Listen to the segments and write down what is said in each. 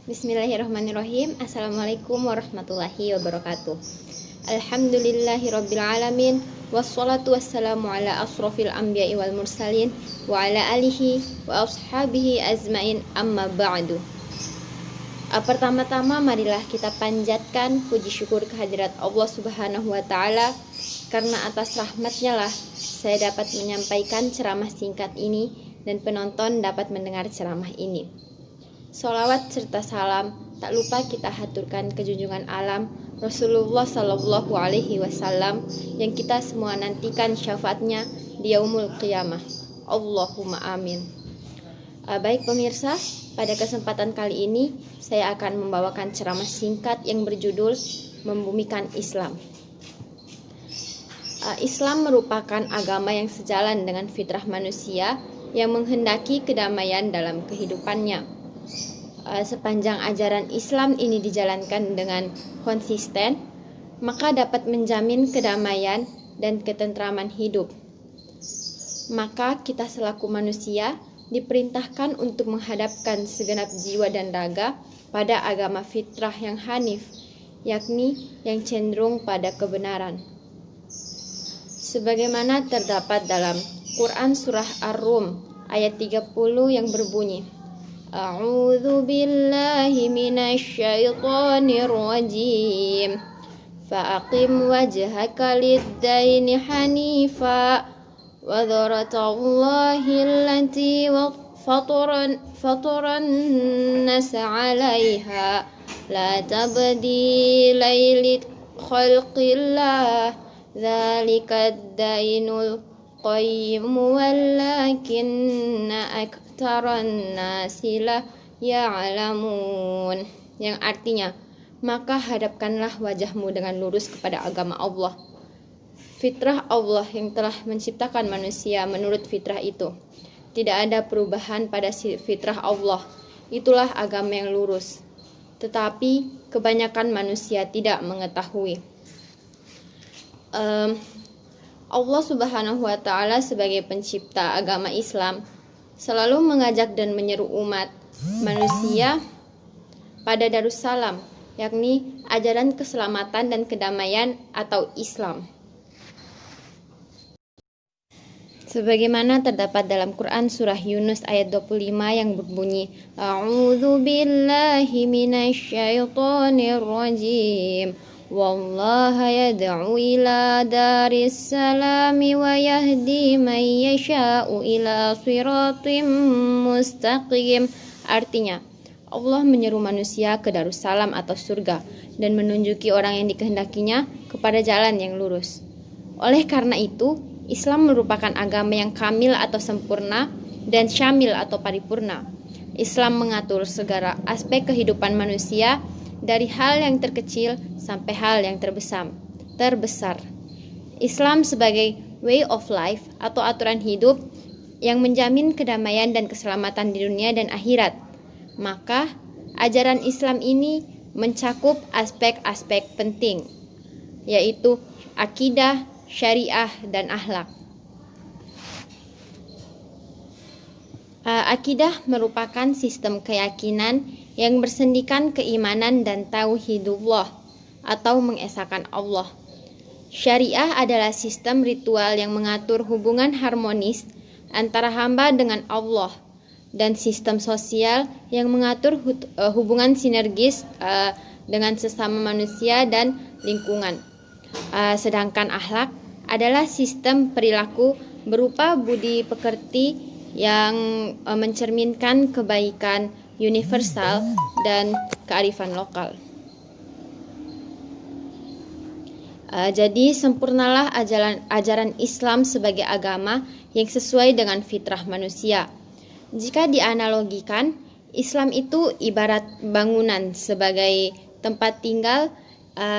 Bismillahirrahmanirrahim. Assalamualaikum warahmatullahi wabarakatuh. Alhamdulillahirrabbilalamin. Wassalatu wassalamu ala asrafil anbiya'i wal mursalin wa ala alihi wa ashabihi azmain, amma ba'du. Pertama-tama marilah kita panjatkan puji syukur kehadirat Allah Subhanahu wa Ta'ala, karena atas rahmatnya lah saya dapat menyampaikan ceramah singkat ini dan penonton dapat mendengar ceramah ini. Sholawat serta salam tak lupa kita haturkan ke junjungan alam Rasulullah Sallallahu Alaihi Wasallam yang kita semua nantikan syafaatnya di yaumul qiyamah. Allahumma amin. Baik pemirsa, pada kesempatan kali ini saya akan membawakan ceramah singkat yang berjudul Membumikan Islam. Islam merupakan agama yang sejalan dengan fitrah manusia yang menghendaki kedamaian dalam kehidupannya. Sepanjang ajaran Islam ini dijalankan dengan konsisten, maka dapat menjamin kedamaian dan ketentraman hidup. Maka kita selaku manusia diperintahkan untuk menghadapkan segenap jiwa dan raga pada agama fitrah yang hanif, yakni yang cenderung pada kebenaran. Sebagaimana terdapat dalam Quran surah Ar-Rum ayat 30 yang berbunyi, A'udzu billahi minasy syaithanir rajim. Fa'aqim wajhaka lid-daini hanifa wa dzaratallahi allati fataran nas 'alaiha la tabdila li khalqillah dzalika ad-dainul qayyim walakinna aktaran nasi la ya'lamun, yang artinya, maka hadapkanlah wajahmu dengan lurus kepada agama Allah, fitrah Allah yang telah menciptakan manusia menurut fitrah itu. Tidak ada perubahan pada fitrah Allah, itulah agama yang lurus. Tetapi kebanyakan manusia tidak mengetahui. Allah Subhanahu wa Ta'ala sebagai pencipta agama Islam selalu mengajak dan menyeru umat manusia pada Darussalam, yakni ajaran keselamatan dan kedamaian atau Islam. Sebagaimana terdapat dalam Quran surah Yunus ayat 25 yang berbunyi, A'udzu billahi minasy syaithanir rajim. Wallaha yad'u ila daris salami wa yahdi man yasha'u ila siratim mustaqim. Artinya, Allah menyeru manusia ke Darussalam atau surga dan menunjuki orang yang dikehendakinya kepada jalan yang lurus. Oleh karena itu, Islam merupakan agama yang kamil atau sempurna dan syamil atau paripurna. Islam mengatur segala aspek kehidupan manusia, dari hal yang terkecil sampai hal yang terbesar. Islam sebagai way of life atau aturan hidup yang menjamin kedamaian dan keselamatan di dunia dan akhirat. Maka, ajaran Islam ini mencakup aspek-aspek penting, yaitu akidah, syariah, dan akhlak. Akidah merupakan sistem keyakinan yang bersendikan keimanan dan tauhidullah atau mengesahkan Allah. Syariah adalah sistem ritual yang mengatur hubungan harmonis antara hamba dengan Allah dan sistem sosial yang mengatur hubungan sinergis dengan sesama manusia dan lingkungan. Sedangkan akhlak adalah sistem perilaku berupa budi pekerti yang mencerminkan kebaikan universal dan kearifan lokal. Jadi sempurnalah ajaran Islam sebagai agama yang sesuai dengan fitrah manusia. Jika dianalogikan, Islam itu ibarat bangunan sebagai tempat tinggal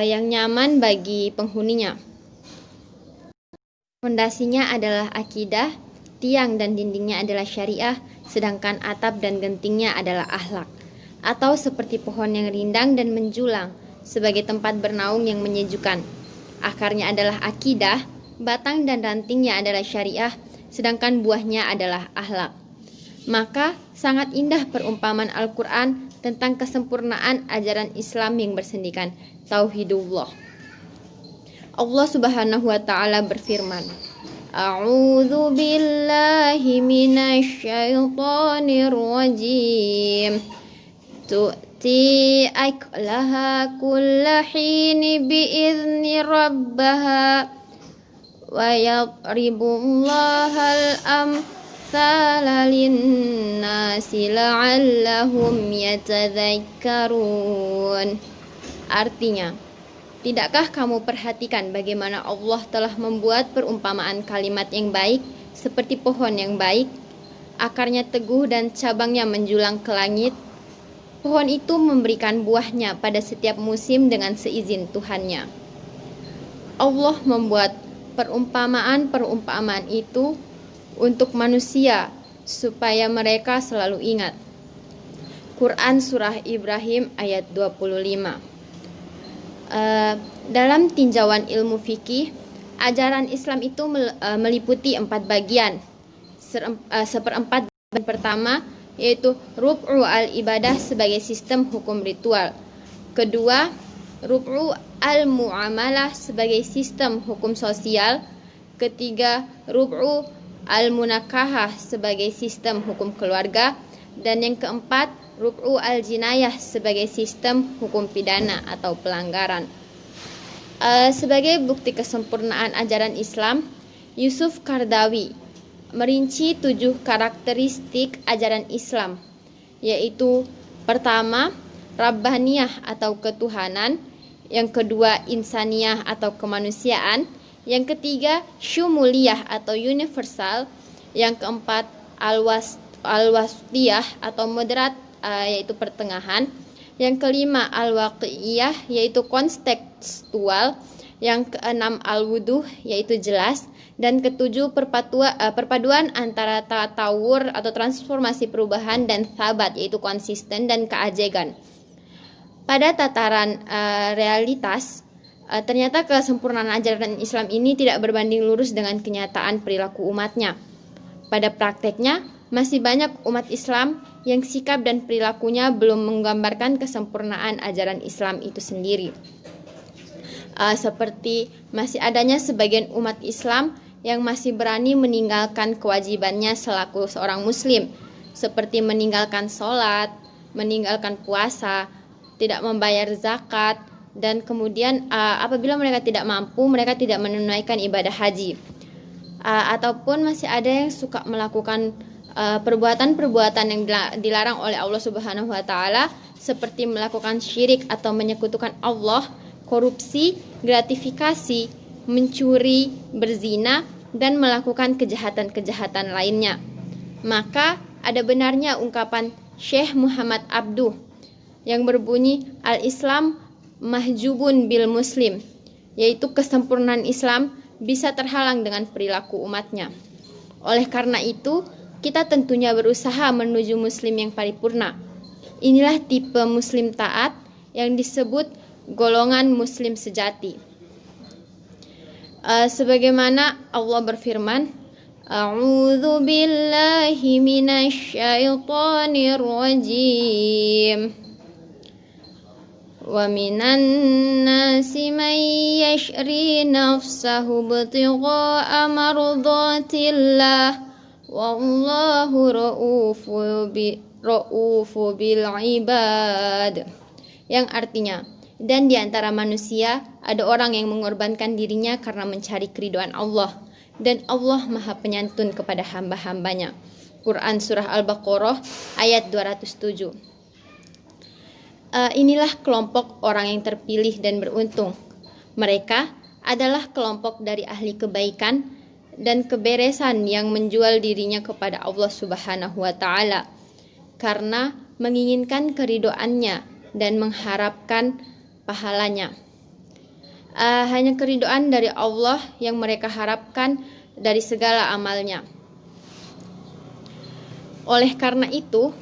yang nyaman bagi penghuninya. Fondasinya adalah akidah, tiang dan dindingnya adalah syariah, sedangkan atap dan gentingnya adalah akhlak. Atau seperti pohon yang rindang dan menjulang sebagai tempat bernaung yang menyejukkan. Akarnya adalah akidah, batang dan rantingnya adalah syariah, sedangkan buahnya adalah akhlak. Maka sangat indah perumpamaan Al-Quran tentang kesempurnaan ajaran Islam yang bersendikan Tauhidullah. Allah Subhanahu wa Ta'ala berfirman, A'udzu billahi minasyaitonir rajim. Tu'ti aklaha kulla hini bi'izni rabbaha wa yadribullahal amsala linnasi la'allahum yatadzakkarun. Artinya, tidakkah kamu perhatikan bagaimana Allah telah membuat perumpamaan kalimat yang baik seperti pohon yang baik, akarnya teguh dan cabangnya menjulang ke langit. Pohon itu memberikan buahnya pada setiap musim dengan seizin Tuhannya. Allah membuat perumpamaan-perumpamaan itu untuk manusia supaya mereka selalu ingat. Quran Surah Ibrahim ayat 25. Dalam tinjauan ilmu fikih, ajaran Islam itu meliputi 4 bagian. Seperempat bagian pertama yaitu rub'u al-ibadah sebagai sistem hukum ritual. Kedua, rub'u al-mu'amalah sebagai sistem hukum sosial. Ketiga, rub'u al-munakahah sebagai sistem hukum keluarga. Dan yang keempat, rub'u al-jinayah sebagai sistem hukum pidana atau pelanggaran. Sebagai bukti kesempurnaan ajaran Islam, Yusuf Qaradawi merinci 7 karakteristik ajaran Islam, yaitu pertama, Rabbaniyah atau ketuhanan, yang kedua, Insaniyah atau kemanusiaan, yang ketiga, Syumuliyah atau universal, yang keempat, Al-Wastiyah atau moderat, yaitu pertengahan, yang kelima, Al-Waqi'iyah yaitu kontekstual, yang keenam, Al-Wuduh yaitu jelas, dan ketujuh, perpaduan antara tatawur atau transformasi perubahan dan thabat yaitu konsisten dan keajegan. Pada tataran realitas, ternyata kesempurnaan ajaran Islam ini tidak berbanding lurus dengan kenyataan perilaku umatnya. Pada prakteknya, masih banyak umat Islam yang sikap dan perilakunya belum menggambarkan kesempurnaan ajaran Islam itu sendiri. Seperti masih adanya sebagian umat Islam yang masih berani meninggalkan kewajibannya selaku seorang muslim, seperti meninggalkan sholat, meninggalkan puasa, tidak membayar zakat, dan kemudian apabila mereka tidak mampu, mereka tidak menunaikan ibadah haji. Ataupun masih ada yang suka melakukan perbuatan-perbuatan yang dilarang oleh Allah Subhanahu wa Ta'ala, seperti melakukan syirik atau menyekutukan Allah, korupsi, gratifikasi, mencuri, berzina, dan melakukan kejahatan-kejahatan lainnya. Maka ada benarnya ungkapan Syekh Muhammad Abduh yang berbunyi, Al-Islam mahjubun bil muslim, yaitu kesempurnaan Islam bisa terhalang dengan perilaku umatnya. Oleh karena itu, kita tentunya berusaha menuju muslim yang paripurna. Inilah tipe muslim taat yang disebut golongan muslim sejati. Sebagaimana Allah berfirman, A'udzu billahi minasyaitonir rajim. Wa minan nasi man yashri nafsahu ibtigha'a mardatillah wallahu ra'ufu bil ibad. Yang artinya, dan di antara manusia ada orang yang mengorbankan dirinya karena mencari keridhaan Allah, dan Allah Maha Penyantun kepada hamba-hambanya. Quran Surah Al-Baqarah ayat 207. Inilah kelompok orang yang terpilih dan beruntung. Mereka adalah kelompok dari ahli kebaikan dan keberesan yang menjual dirinya kepada Allah Subhanahu wa Ta'ala karena menginginkan keridhaannya dan mengharapkan pahalanya. Hanya keridhaan dari Allah yang mereka harapkan dari segala amalnya. Oleh karena itu,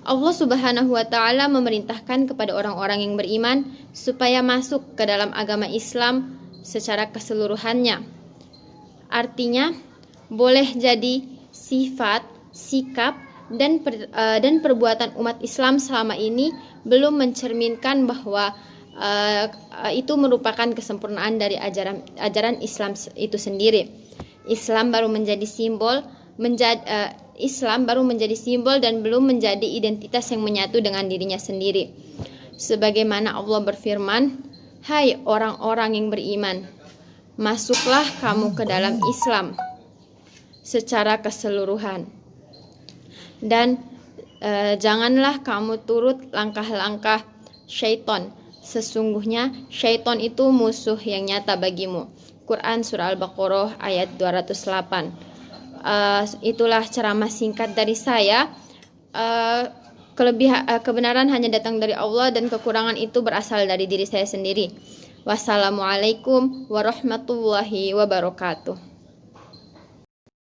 Allah Subhanahu wa Ta'ala memerintahkan kepada orang-orang yang beriman supaya masuk ke dalam agama Islam secara keseluruhannya. Artinya, boleh jadi sifat, sikap, dan perbuatan umat Islam selama ini belum mencerminkan bahwa itu merupakan kesempurnaan dari ajaran Islam itu sendiri. Islam baru menjadi simbol dan belum menjadi identitas yang menyatu dengan dirinya sendiri. Sebagaimana Allah berfirman, "Hai orang-orang yang beriman, masuklah kamu ke dalam Islam secara keseluruhan. Dan janganlah kamu turut langkah-langkah syaitan. Sesungguhnya syaitan itu musuh yang nyata bagimu." Quran Surah Al-Baqarah ayat 208. Itulah ceramah singkat dari saya. Kebenaran hanya datang dari Allah dan kekurangan itu berasal dari diri saya sendiri. Wassalamualaikum warahmatullahi wabarakatuh.